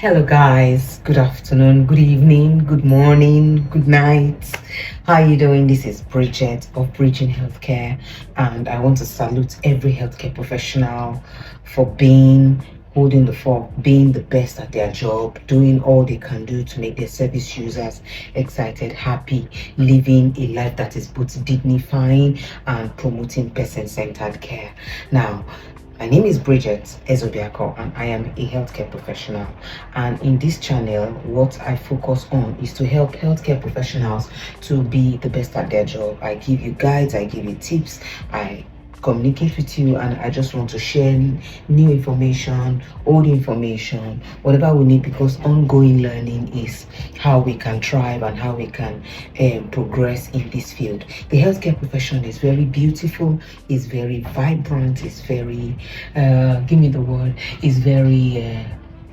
Hello, guys. Good afternoon, good evening, good morning, good night. How are you doing? This is Bridget of Bridging Healthcare, and I want to salute every healthcare professional for holding the fort, being the best at their job, doing all they can do to make their service users excited, happy, living a life that is both dignifying and promoting person-centered care. Now, my name is Bridget Ezobiako and I am a healthcare professional. And in this channel, what I focus on is to help healthcare professionals to be the best at their job. I give you guides, I give you tips, I communicate with you, and I just want to share new information, old information, whatever we need, because ongoing learning is how we can thrive and how we can progress in this field. The healthcare profession is very beautiful, is very vibrant, is very give me the word, is very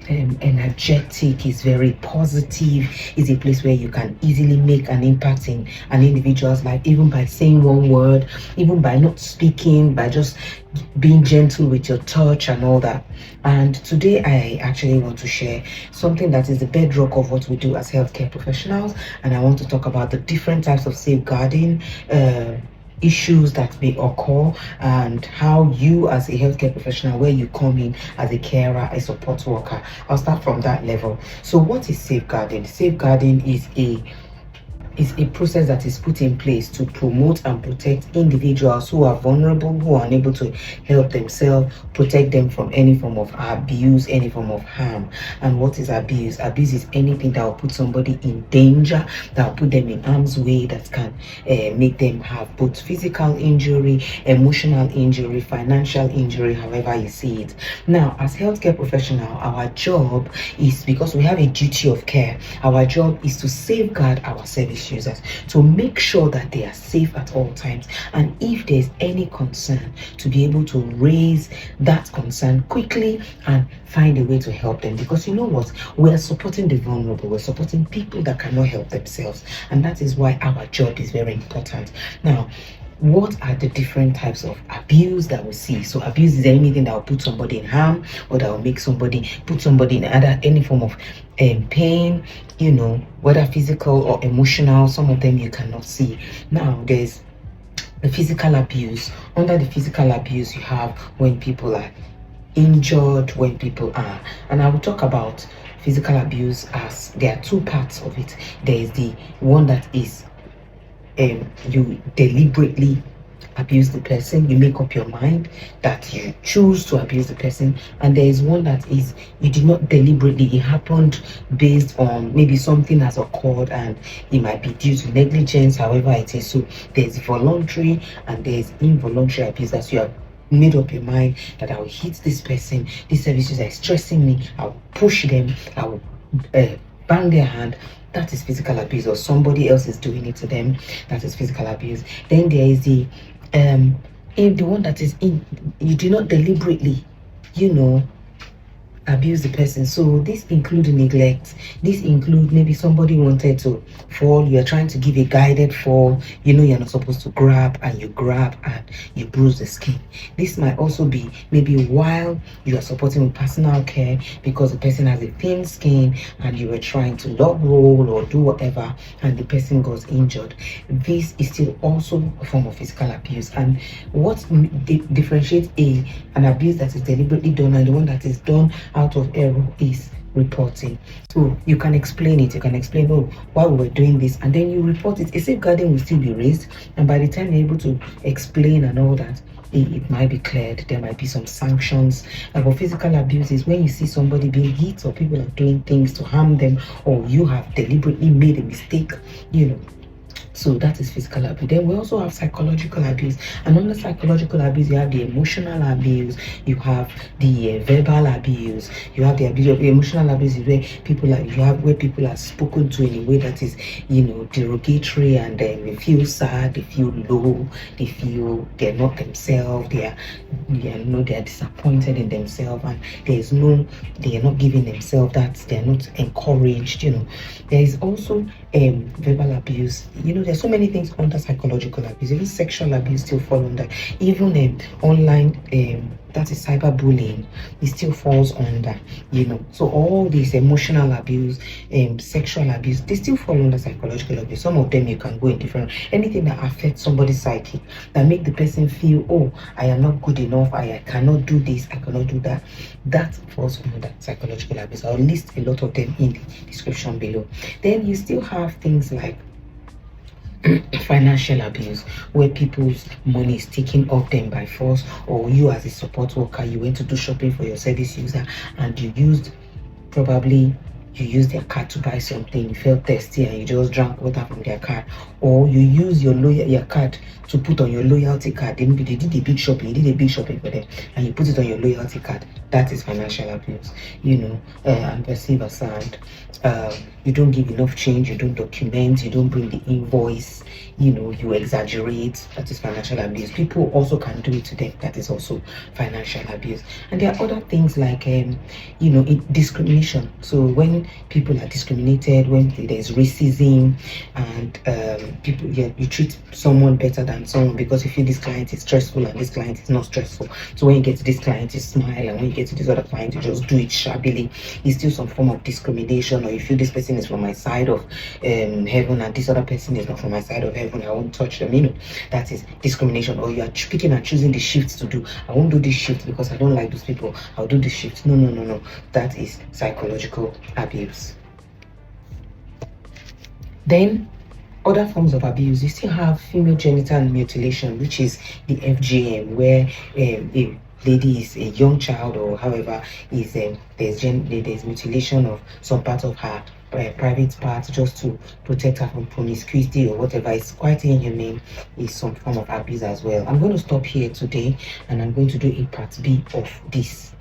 energetic, is very positive, is a place where you can easily make an impact in an individual's life, even by saying one word, even by not speaking, by just being gentle with your touch and all that. And today I actually want to share something that is the bedrock of what we do as healthcare professionals, and I want to talk about the different types of safeguarding issues that may occur, and how you as a healthcare professional, where you come in as a carer, a support worker. I'll start from that level. So what is safeguarding? Safeguarding is a process that is put in place to promote and protect individuals who are vulnerable, who are unable to help themselves, protect them from any form of abuse, any form of harm. And what is abuse? Abuse is anything that will put somebody in danger, that will put them in harm's way, that can make them have both physical injury, emotional injury, financial injury, however you see it. Now, as healthcare professional, our job is, because we have a duty of care, our job is to safeguard our service users, to make sure that they are safe at all times, and if there's any concern, to be able to raise that concern quickly and find a way to help them. Because you know what, we are supporting the vulnerable, we're supporting people that cannot help themselves, and that is why our job is very important. Now, what are the different types of abuse that we see? So abuse is anything that will put somebody in harm, or that will make somebody, put somebody in any form of pain, you know, whether physical or emotional. Some of them you cannot see. Now, there's the physical abuse. Under the physical abuse, you have when people are injured, when people are, and I will talk about physical abuse as there are two parts of it. There is the one that is you deliberately abuse the person, you make up your mind that you choose to abuse the person. And there is one that is you did not deliberately, it happened based on maybe something has occurred, and it might be due to negligence, however it is. So there's voluntary and there's involuntary abuse. That you have made up your mind that I will hit this person, these services are stressing me, I'll push them, I will bang their hand. That is physical abuse, or somebody else is doing it to them. That is physical abuse. Then there is the one that is you do not deliberately, you know, abuse the person. So this includes neglect. This includes maybe somebody wanted to fall, you're trying to give a guided fall, you know you're not supposed to grab, and you grab and you bruise the skin. This might also be maybe while you are supporting with personal care, because the person has a thin skin and you were trying to log roll or do whatever, and the person got injured. This is still also a form of physical abuse. And what differentiates an abuse that is deliberately done and the one that is done out of error is reporting. So you can explain it, you can explain, oh, why we were doing this, and then you report it. A safeguarding will still be raised, and by the time you're able to explain and all that, it might be cleared. There might be some sanctions. But physical abuse is when you see somebody being hit, or people are doing things to harm them, or you have deliberately made a mistake, you know. So that is physical abuse. Then we also have psychological abuse, and under psychological abuse you have the emotional abuse, you have the verbal abuse, you have the abuse of emotional abuse is where people are, where people are spoken to in a way that is, you know, derogatory, and then they feel sad, they feel low, they feel they're not themselves, they are disappointed in themselves, and they are not giving themselves that, they are not encouraged, you know. There is also verbal abuse. You know, there's so many things under psychological abuse. Even sexual abuse still fall under. Even online, that is cyberbullying, it still falls under, you know. So all these emotional abuse, sexual abuse, they still fall under psychological abuse. Some of them you can go in different, anything that affects somebody's psyche, that make the person feel, oh, I am not good enough, I cannot do this, I cannot do that, that falls under psychological abuse. I'll list a lot of them in the description below. Then you still have things like financial abuse, where people's money is taken off them by force, or you as a support worker, you went to do shopping for your service user and you used, probably you used their card to buy something, you felt thirsty and you just drank water from their card, or you use your card to put on your loyalty card. They did a big shopping, you did a big shopping for them and you put it on your loyalty card. That is financial abuse, you know. And vice versa. And you don't give enough change, you don't document, you don't bring the invoice, you know, you exaggerate. That is financial abuse. People also can do it to them. That is also financial abuse. And there are other things like you know, discrimination. So when people are discriminated, when there's racism, and people, you treat someone better than someone because you feel this client is stressful and this client is not stressful. So when you get to this client, you smile, and when you get to this other client, you just do it shabbily. It's still some form of discrimination. Or you feel this person is from my side of heaven and this other person is not from my side of heaven, I won't touch them, you know. That is discrimination. Or you are picking and choosing the shifts to do. I won't do this shift because I don't like those people, I'll do this shift. No, no, no, no. That is psychological abuse. Then other forms of abuse, you still have female genital mutilation, which is the FGM, where a lady is a young child, or however, is there's mutilation of some part of her private parts just to protect her from promiscuity or whatever. It's quite inhumane. It's some form of abuse as well. I'm going to stop here today, and I'm going to do a part B of this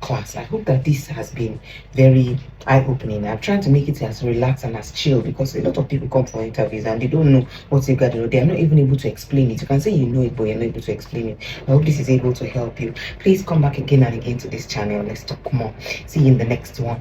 class. I hope that this has been very eye-opening. I'm trying to make it as relaxed and as chill, because a lot of people come for interviews and they don't know what they've got to know. They are not even able to explain it. You can say you know it, but you're not able to explain it. I hope this is able to help you. Please come back again and again to this channel. Let's talk more. See you in the next one.